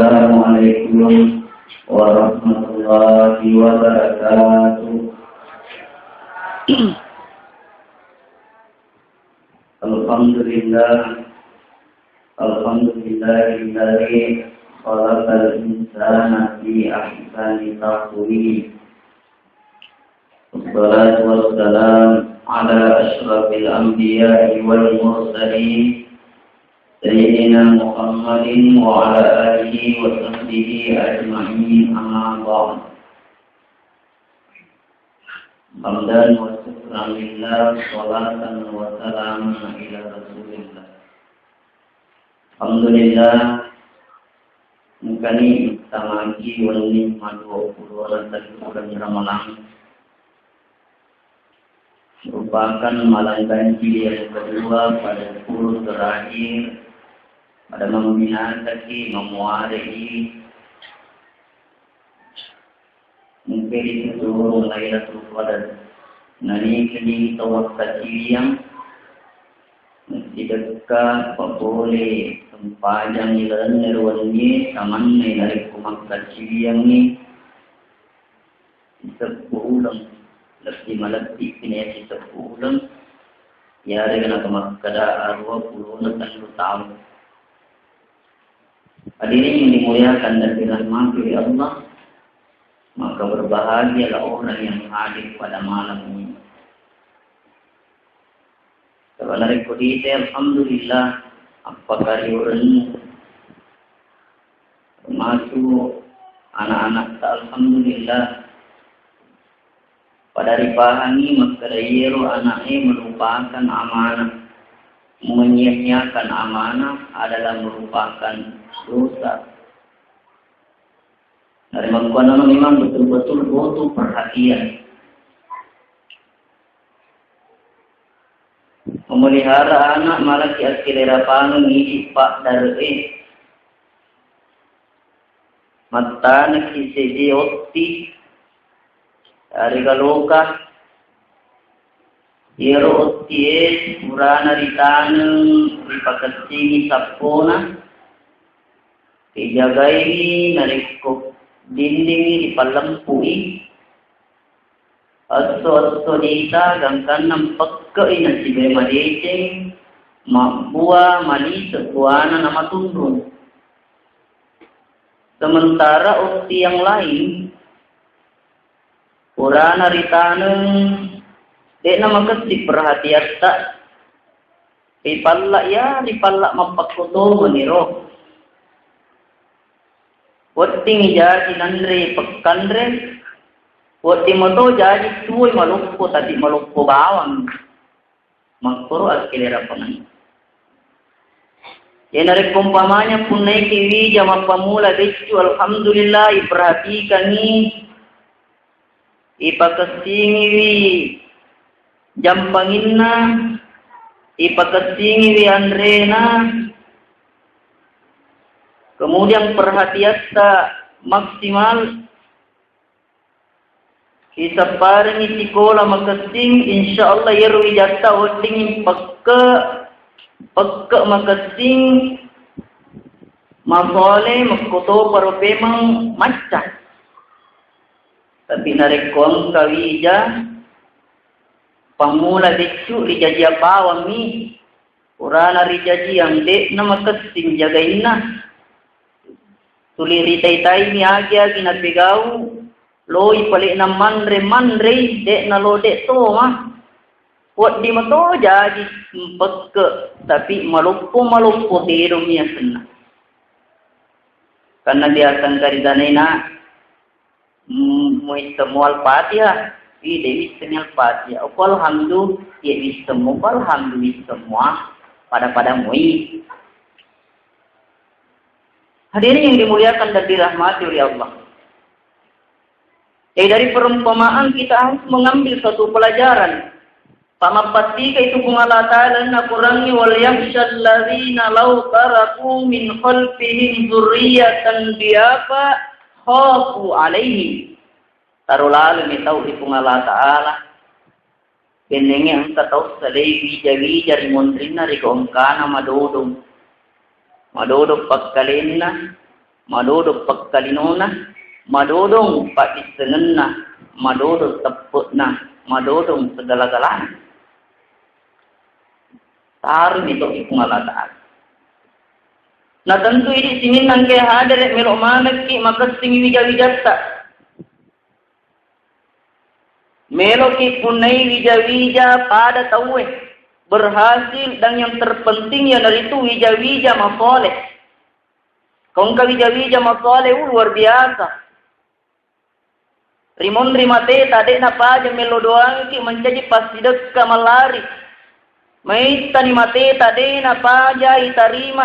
Assalamualaikum warahmatullahi wabarakatuh. Alhamdulillahilladzi khalaqal insana fi ahsani taqwim. Wassalatu wassalamu ala asyrafil anbiya'i wal mursalin Sayyidina Muhammadin wa ala alihi wa sahbihi ajma'in, amma ba'd. Hamdan wa syukran lillah, sholatan wa salaman ila rasulillah. Alhamdulillah, mungkani tamaki wa nikmat wa qur'an bulan Ramadan merupakan malam ganjil yang kedua pada 10 terakhir pada meminati memuari mungkin itu Lailatul Qadar. Nani kini tawakkal yang tidak boleh sempadan ilan nerwani taman dari kumakal yang ni sepulang lebih malati kini sepulang ya dengan kemakada 20 tahun. Hadirin yang dimuliakan dan dirahmati oleh Allah, maka berbahagialah orang yang hadir pada malam ini. Sebenarnya kita alhamdulillah apakah orang termasuk anak-anak alhamdulillah pada dipahami maka yero anaknya merupakan amanah. Menyia-nyiakan amanah adalah merupakan dosa. Dari mengkonon memang betul-betul butuh perhatian. Memelihara anak malah kias-kilera panung ngisi pak dari mata nak kisi otti dari kaloka yero otti murana ritaneng ripakasingi sapona dijagai narikok dinding dipalampui aso dita gangkan nampakkai na si bemadeceng mabua mali sebuana nama tundun. Sementara ukti yang lain purana ritaneng dek nama kesik perhatian tak dipalak mapakoto meniro Wati jadi nandre pekandre, wati moto jadi tuoi maluppo tadi maluppo bawang, makpuro askilera paman. Yang dari kumpamanya pun naik kiwi jama pamula becu alhamdulillah iperhatikan ni, ipakasingi wi jampanginna, ipakasingi wi andrena. Kemudian perhatian maksimal kita paringi sikola makasing insyaallah yerwi jata wording pekke makasing masole makoto parupemang macam tapi narekon kawija pamula dicu rijajia bawang ni urana rijaji yang dek nama kasing jagainna tuli ritai-tai ni agi nagbigaw loy pali na manre dek na lo dek to mah wat di mato jadi pekke tapi maluppo tirong niya sana karena dia akan cari danena muistamual Fatihah ide istimal Fatihah alhamdulillah ya istamu alhamdulillah semua pada mui. Hadirin yang dimuliakan dan dirahmati oleh Allah. Dari perumpamaan kita harus mengambil satu pelajaran. Sama pasti itu Allah Ta'ala na kurangi wal yakhshal ladzina law taraku min khalfihim dzurriyyatan biafa khafu alaihi. Tarulalu ni tahu ipung Allah Ta'ala. Kenenge ang kataw sa wija-wija rimontrina rikong kana madodong. Madodog pagkalinna, madodog pagkalinona, madodong pakisengenna, madodong tepukna, madodong segala-galana. Taruh itu ipungalah Ta'ala. Nah tentu ini singin nang kaya hadir melok manak ki maka sing wija-wijata. Melok ki punai wija-wija pada tawe berhasil dan yang terpenting ya dari itu wija-wija masoleh. Kau ka wija-wija masoleh luar biasa. Rimon rimate tade na paja melo doang ki menjadi pasidek kamalari. May tanimate tade na paja itarima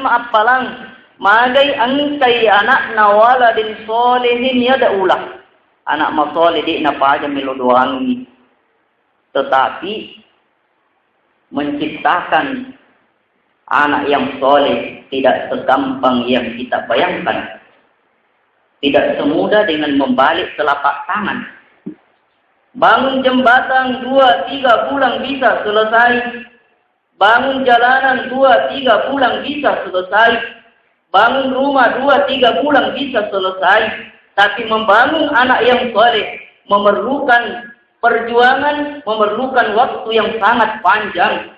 apalang magay ang kay anak nawala din solehin yada ulah anak masoleh di na paja melodoangi tetapi menciptakan anak yang soleh tidak segampang yang kita bayangkan, tidak semudah dengan membalik telapak tangan. Bangun jembatan 2-3 bulan bisa selesai. Bangun jalanan 2-3 bulan bisa selesai. Bangun rumah 2-3 bulan bisa selesai. Tapi membangun anak yang soleh memerlukan perjuangan, memerlukan waktu yang sangat panjang.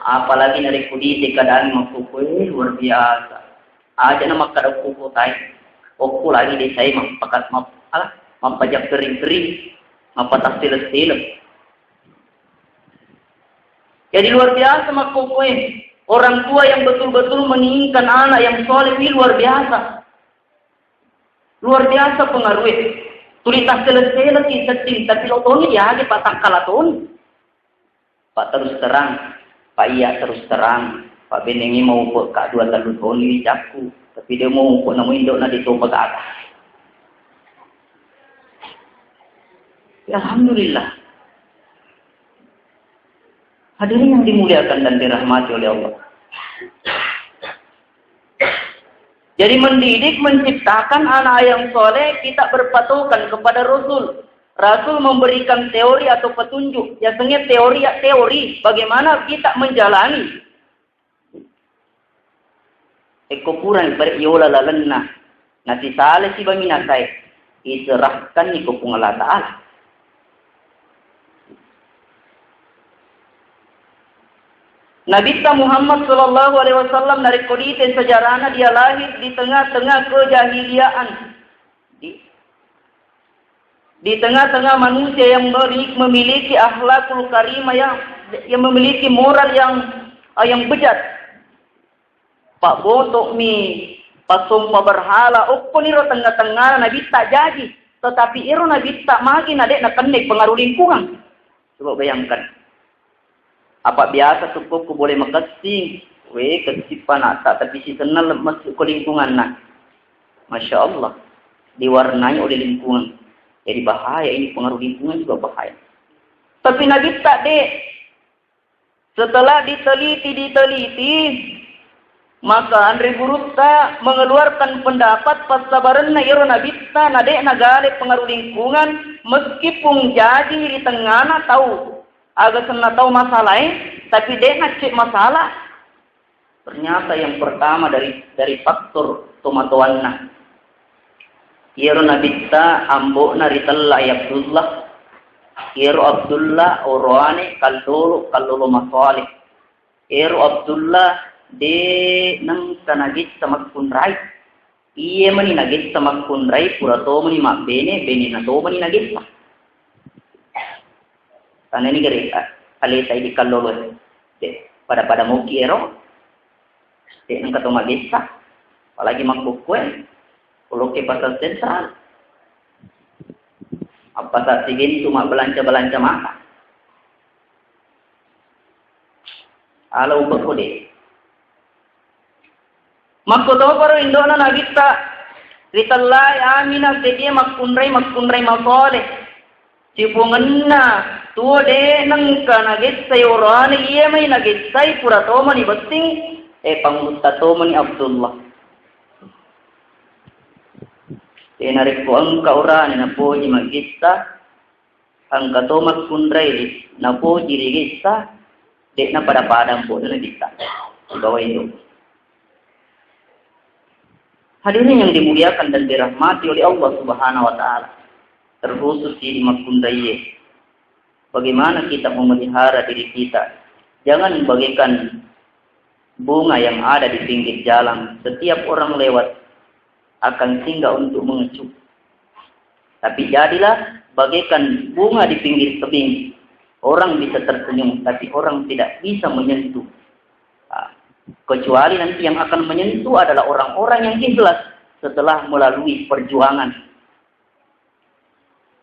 Apalagi dari kondisi keadaan mengkukui luar biasa. Aja nama kada kukutai. Oku lagi di saya mampakat mampajak kering-kering. Apa tak silas-silas. Jadi luar biasa makukui. Orang tua yang betul-betul menginginkan anak yang soleh ini luar biasa. Luar biasa pengaruhnya. Tulis tak silas-silas setting. Tapi lo tahu ni dia aja patang kalaton. Pak terus terang. Pak iya terus terang. Pak Benengi mau buat kak 2 tahun ini jaku. Tapi dia mau buat namu indok na ditoba ke atas. Alhamdulillah. Hadirin yang dimuliakan dan dirahmati oleh Allah. Jadi mendidik, menciptakan anak yang soleh, kita berpatokan kepada Rasul. Rasul memberikan teori atau petunjuk. Biasanya teori. Bagaimana kita menjalani. Ekopuran beriola lalena. Nasi sale si baminasai. Iserahkan ni kupungala Ta'ala. Nabi Muhammad Sallallahu Alaihi Wasallam dari kondisi sejarahnya dia lahir di tengah-tengah kejahiliaan, di tengah-tengah manusia yang memiliki akhlakul karimah yang memiliki moral yang bejat. Pak botok mi pasumpa berhala, ukun iro tengah-tengah Nabi tak jadi, tetapi iro Nabi tak makin adek nak kenek pengaruh lingkungan. Coba bayangkan. Apa biasa cukup boleh makasih, kesipan tak tapi si senang masuk ke lingkungan nak. Masya Allah, diwarnai oleh lingkungan. Jadi bahaya ini, pengaruh lingkungan juga bahaya. Tapi Nabi tak dek. Setelah diteliti, maka Andre Buruta mengeluarkan pendapat pasabaran iro Nabi tak nadek nagale pengaruh lingkungan meskipun jadi di tengah tahu. Agak senang tahu masalah tapi dia ngecek masalah. Ternyata yang pertama dari faktor tomatoanna. Iro nabita ambo naritalla Abdullah. Iro Abdullah orane kallolo masalih. Iro Abdullah de nang kanagit samakkunrai. Iye mani nagit samakkunrai purato mani makbene bene na to mani nagit. Karena ini gari alisa di kalolo pada muki ero nang katong magisa apalagi magkukwen ulo ke pasal sentral apa saat sigin cuma belanja maka ala ubah kode makkoto paro indona nagita ritallai amina sedia makkunrai masole cipungenna tuo de nang kanagitsay oran iye may nagitsay purato mani basting pangutato mani Abdullah. Tenarik po ang kauran na po di magitsa ang katomat kundray na po dirigitsa de na padapadang po na nagitsa. Gawin ito. Hadirin yang dimuliakan dan dirahmati oleh Allah Subhanahu wa taala. Terkhusus di Makundaiye. Bagaimana kita memelihara diri kita? Jangan bagaikan bunga yang ada di pinggir jalan. Setiap orang lewat akan singgah untuk mengecup. Tapi jadilah bagaikan bunga di pinggir tebing. Orang bisa tersenyum, tapi orang tidak bisa menyentuh. Kecuali nanti yang akan menyentuh adalah orang-orang yang ikhlas setelah melalui perjuangan.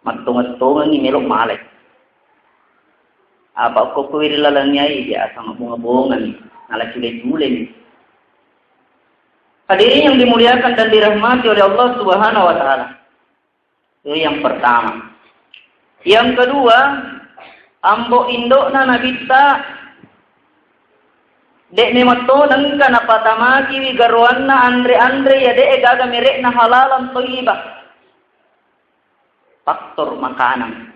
Matong-matong ini melok malek. Apa kok kuwiri lalangnya dia sama bunga-bunga nih, nala cule-cule nih. Hadirin yang dimuliakan dan dirahmati oleh Allah Subhanahu wa taala. Itu yang pertama. Yang kedua, ambo indokna nabita dek ne matto nangka na patamaki wi garwanna andre ya dek gaga merek na halalan thayyibah. Faktor makanan.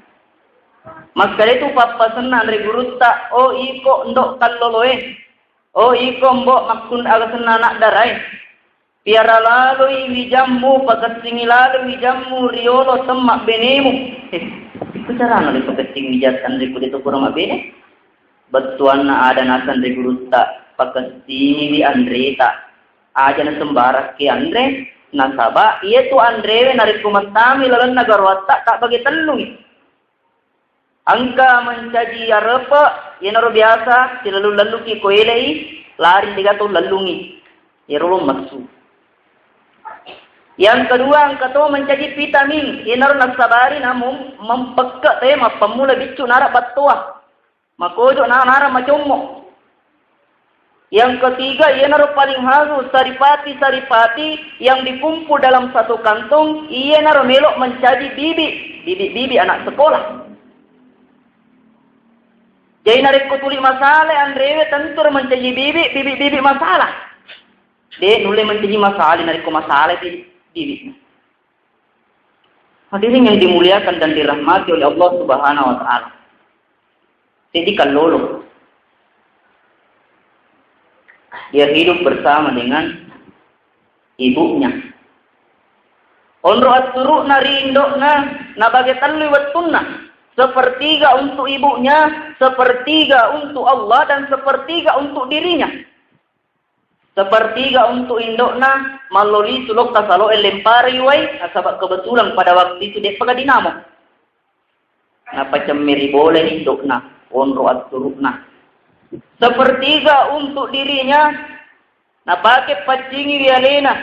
Maka itu papasan na andre gurutta o iko ndok kalloloe. O iko mbok makun agasan anak darai. Piara lalu wi jammu pagasingi lalu wi jammu riolo temmak benemu. Itu cara na itu keting mijat andre kulit kurang abene. Betuan na ada nasan andre gurutta pagkasini Andreta aja na sembarak ki Andre nasaba iya tu Andre narik kumantami lalan nagarwata tak bagi telung angka mencaji arapa ya naro biasa silalu ki koelei lari tiga tu lalungi ya rolo masu yang kedua angka tu mencaji vitamin ya naro nasabari namun mempekak tema pemula bicu nara batua makojo nara macomo. Yang ketiga, ia naruh paling halus saripati yang dikumpul dalam satu kantong, ia naruh melok menjadi bibi anak sekolah. Jadi narik kutuli masalah, Andrewe tentu menjadi bibi masalah. Dia nulis menjadi masalah, narik ke masalah itu bibi. Hadirin yang dimuliakan dan dirahmati oleh Allah Subhanahu wa taala. Jadi kalau dia hidup bersama dengan ibunya. Onro aturu narindokna nabage talli wattunna. Sepertiga untuk ibunya, sepertiga untuk Allah dan sepertiga untuk dirinya. Sepertiga untuk indokna maloli sulok tasalo elempari wai asabak kebetulan pada waktu itu dia pakai dinamo. Napa cemiri boleh indokna onro aturuna. Sepertiga untuk dirinya, napake pacingi wialena.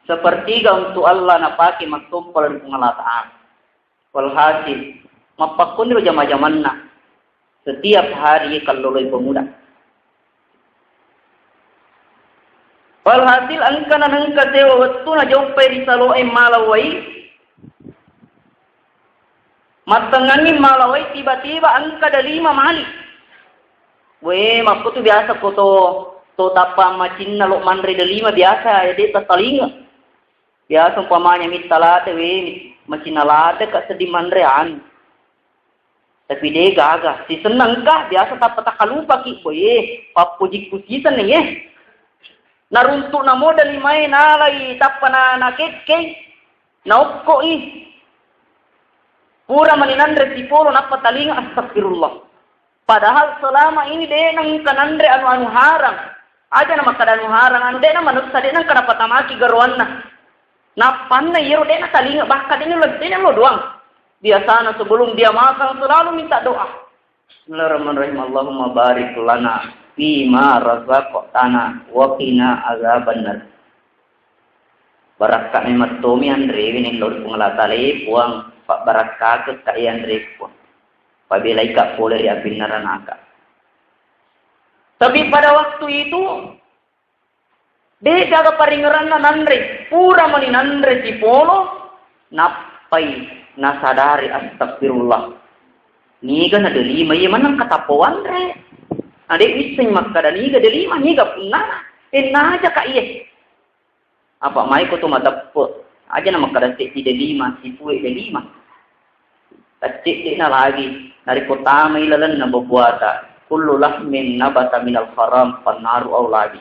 Sepertiga untuk Allah, napake magtumpal ng pangalataan. Walhasil, mapakun nilo jama-jaman na. Setiap hari kaluluy pemuda. Walhasil, ang kananang kasewa waktu na jaumpay risalo'y malaway. Matengani malawai tiba-tiba angka ada 5 mali. Weh, makku tu biasa ko to tapa macin na lo mandre de 5 biasa ya dia tatalinga. Biasa umpamanya mitalate weh macin nalate ka sedi mandrean. Tapi dia gaga, si senang kah biasa tapa takalupa ki. Weh, papujik kusisan ni eh. Naruntuk na mo dali may nalay tapa na nakeke. Naupko ih. Pura maninandre tipolo napa talinga astagfirullah. Padahal selama ini dia nang kanandre anu harang. Aja nama kada anu harang anu dia manusia dia nang kada patamaki garwanna. Napanna yero dia na talinga bahkan ini lebih lo doang. Biasanya sebelum dia makan selalu minta doa. Bismillahirrahmanirrahim. Allahumma barik lana fima razaqtana wa qina azabannar. Barakat memang tomi andre ini lor pengelatale puang Pak Barakat kaian repo. Pabila ika boleh diambil naranaka. Tapi pada waktu itu dia jaga paringeran nandre, pura mani nandre si polo, napai nasadari astagfirullah. Niga na delima iya manang katapuan re. Ade iseng makada niga delima niga punna. Aja ka iya. Apa mai ko to matapo. Aja na makada si delima si puwe delima. Kecik na lagi dari kota may lalan na babuata kullu lahmin nabata minal haram fannaru auladi.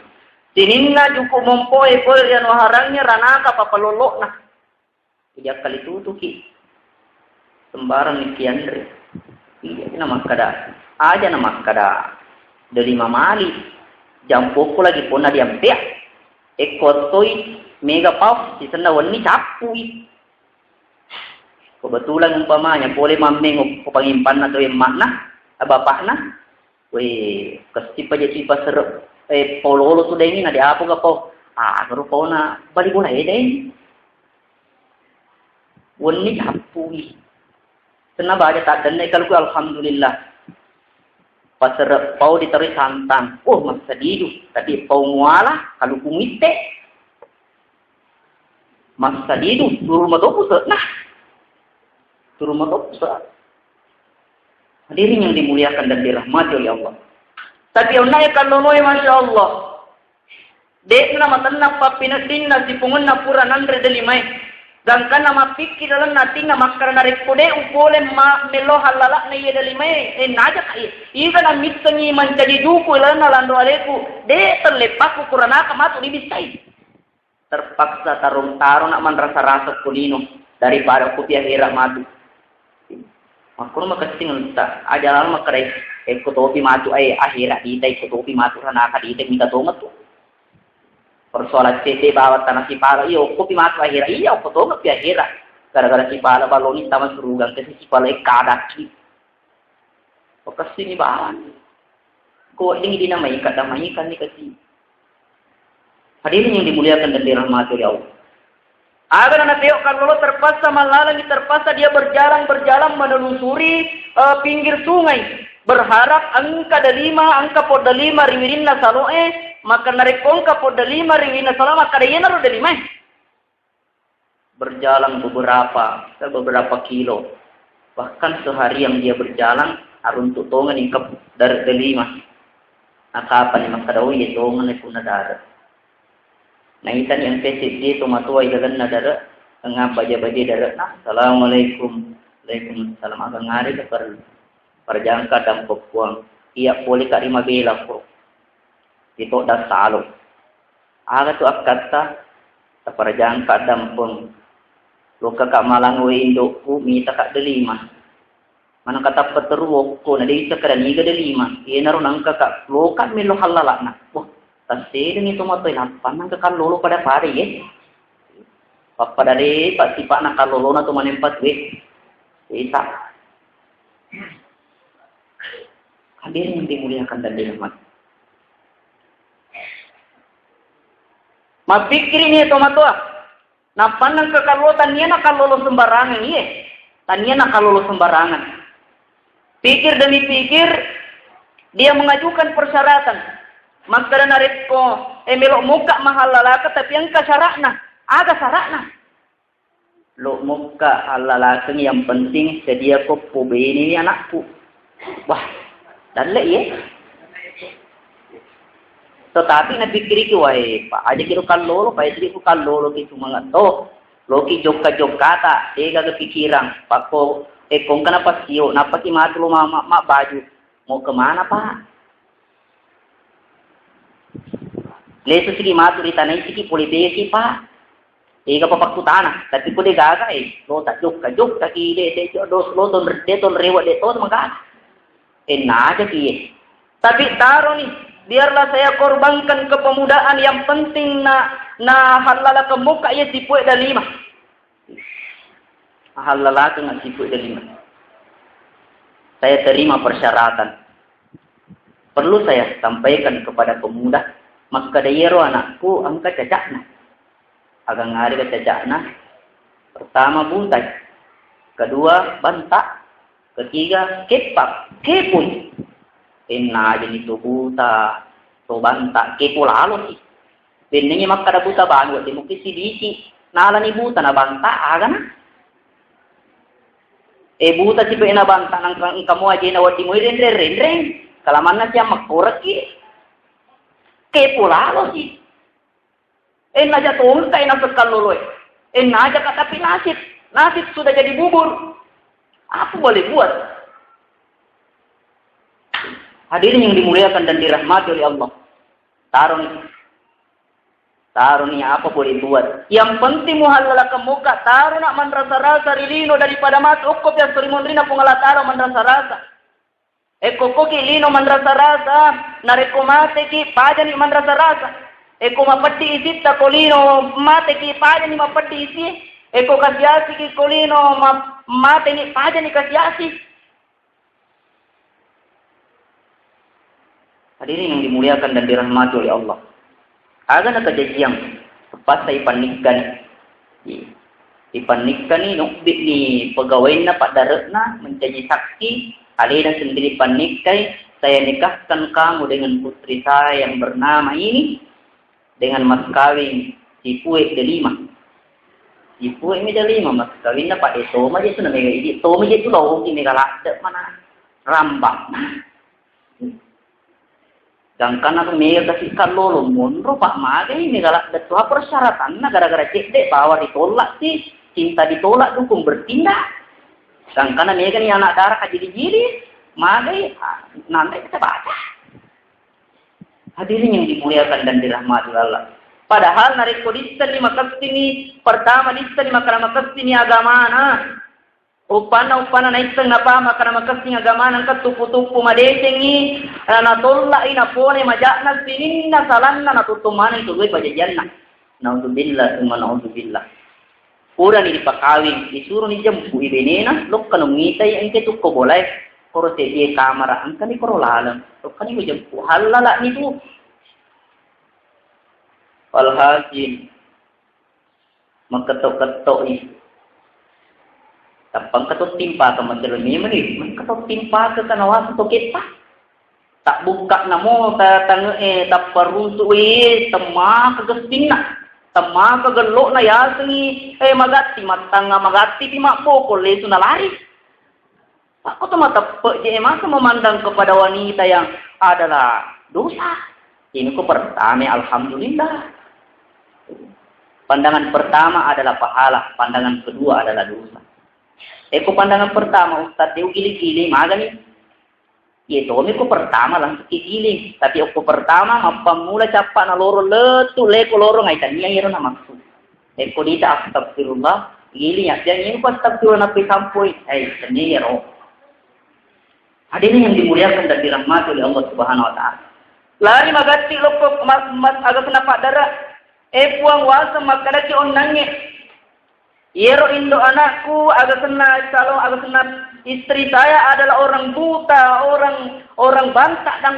Sininna juku mompoe poe yan waharangnya ranaka papalolok na. Ija kali tutuki. Sembarang ikiandre. Iya nama kada. Aja nama kada. Dari mamali. Jampoku lagi puna diampe. Ekotoi mega pau di sana wani capui. Kebetulan umpamanya boleh mameng pangimpan atau emak na, bapak na. Weh, kesti paja cipa serep. Pololo tu dengin ada apa gapo? Baru kau na balik bola deng. Wani capui. Kenapa aja tak denai kalau alhamdulillah. Pasar pau ditarik santan. Oh masa didu. Tapi pau muala kalau kumite. Masa didu turun matopu nah. Turun matopu hadirin yang dimuliakan dan dirahmati oleh Allah. Tapi yang naik kalau noy masya Allah. Dek nama tenang papinatin nasi pungun napura nandre delimai. Gangkan nama pikir dalam nati nama karena rekode upole ma melo halala na iya delimai. Naja kai. Iga na mitsangi menjadi duku ilan nalando aleku. Dek terlepas ukurana kamatu dibisai. Terpaksa tarung-tarung nak rasa-rasa kulino daripada kopi akhirah matu. Aku rumah kesing tak ada lama kerai kopi matu akhirah ditai kopi matu ranaka ditai minta tomat tu. Persoalan CT bawa tanah sipala iyo kopi matu akhirah iya tomat pi akhirah gara-gara sipala baloni sama surugan kasi sipala kadaki. Kesing bahan. Ko ini dinamai kadamai kan ni kasi. Hadirin yang dimuliakan dan dirahmati oleh Allah. Agar anak tengok kalau terpaksa malalang terpaksa dia berjalan menelusuri pinggir sungai. Berharap angka delima, angka pod delima riwirinna saloe, maka narikongka pod delima riwirinna saloe, maka dia naruh delima. Berjalan beberapa kilo. Bahkan sehari yang dia berjalan, aruntuk tongan ingkap dari delima. Nah kapan maka daw ya tongan ay punadara. Naitan yang pesik dia tomatua igagan na dara nga baja-baja dara na assalamualaikum waalaikumsalam agang ngari ka parjangka dam popuang iya poli ka rima bela ko ito da salo aga tu akata ta parjangka dam pung loka ka malangoy indo ku mita ka delima manang kata peteruok ko na di sa karaniga delima ienaro nangka ka loka melo halala na Kasi itu matoy nampan ng kakalolo pada pare eh. Papadare pati pa nakalolo na tumanempat we. Isa. Hadirin yang dimuliakan dan dirahmati. Mapikir ini itu matoa. Nampan ng kakalolo tanya nakalolo sembarangan iya. Tanya nakalolo sembarangan. Pikir demi pikir dia mengajukan persyaratan. Maka narik ko, melok muka mahal lalaka tapi yang kasarakna, aga sarakna. Lo muka hal lalaka yang penting sedia ko pubeni anakku. Wah, dalle ya. Tetapi napikir ko ay pa aja kiro kalolo, pa istri ko kalolo ki mga to. Loki jokka ta, ega kepikiran, pako kung kana pasio, napaki lo mama baju. Mau kemana pak? Leso sige maturi tanay sige pulibeye ki pa. Ega papakutana, tapi pudi gaga lo tak jokka ki de dos lo don rewa de todo maga. Naja ki. Tapi taruh nih, biarlah saya korbankan kepemudaan yang penting na halala ke muka ya tipuek dan lima. Halala ke nggak tipuek dan lima. Saya terima persyaratan. Perlu saya sampaikan kepada pemuda. Maka dayero anakku angka cacakna. Agang ngari ka cacakna. Pertama buntai. Kedua bantak. Ketiga kepak. Kepuy. Aja itu buta. To bantak. Kepo lalo sih. Pinnya maka ada buta bangun. Di mukti sidiki. Nala ni buta na bantak. Aga na. Buta si pe na bantak. Nang kamu aja na wadi mo rin. Kalaman na siya magkurak Kepo lalo sih. Naja tungkay na sa kaluluy. Naja ka tapi nasit. Nasit sudah jadi bubur. Apa boleh buat? Hadirin yang dimuliakan dan dirahmati oleh Allah. Taruh nih apa boleh buat. Yang penting muhalala ke muka. Taruh nak manrasa-rasa rilino daripada mat. Ukop yang sering rina pungalataro manrasa-rasa. Eko koki lino manrasa-rasa. Nareko mate ki pajani manrasa-rasa. Eko mapati isi ta kolino mate ki pajani mapati isi. Eko kasyasi ki kolino mate ni pajani kasyasi. Hadirin yang dimuliakan dan dirahmati oleh Allah. Aga na kejadian pas sa ipanikkan ni nukbit ni pegawai na Pak Daretna menjadi saksi alina sendiri panikai saya nikahkan kamu dengan putri saya yang bernama ini dengan mas kawin si Puek Delima. Si Puek Delima mas kawin na Pak Etoma je na mega idi Toma je tu loh ini galak mana rambak. Dan karena mereka kasih kalau mundur Pak Mage ini galak betul persyaratan gara-gara cek dek bahwa ditolak sih cinta ditolak dukung bertindak. Dan karena mereka ni anak darah jadi Mage nanti kita baca. Hadirin yang dimuliakan dan dirahmati Allah. Padahal nareko listan lima kastini pertama listan lima karama kastini agama na. Upana na isang napama karama kastini agama na katupu-tupu madesengi na tolla ina pone majakna sininna salanna na tutumana itu gue pajajan na. Naudzubillah summa naudzubillah. Udah ni dipakawin disuruh ni jempu ibenena lok kanong ngitai ang ketukko boleh. Koro sedi kamera angka ni koro lalang. Lok kani mo jempu halala ni tu. Alhasil magkatok-katok ni tapang katot timpa ka masalami mani katot timpa ka kanawa sa kita tak buka namo ta taparuntu tema kagasting na tema kagalo na yasangi magati matanga magati di mapoko leso na lari ako tumatapo di masa memandang kepada wanita yang adalah dosa ini ko pertama alhamdulillah. Pandangan pertama adalah pahala, pandangan kedua adalah dosa. Eko pandangan pertama Ustaz dia giling-giling magani. Ito ko pertama lang giling, tapi ako pertama mapamula capa na loro letu leko loro ngai tania iro na maksud. Eko dita astagfirullah giling ya jangan ko astagfirullah na pisampoy. Tania iro. Hadirin yang dimuliakan dan dirahmati oleh Allah Subhanahu wa taala. Lari magati loko mas agak kena Pak Dara. Puang wasa makanaki onnangnya. Yero indo anakku agak kena calon agak kena istri saya adalah orang buta, orang bantak dan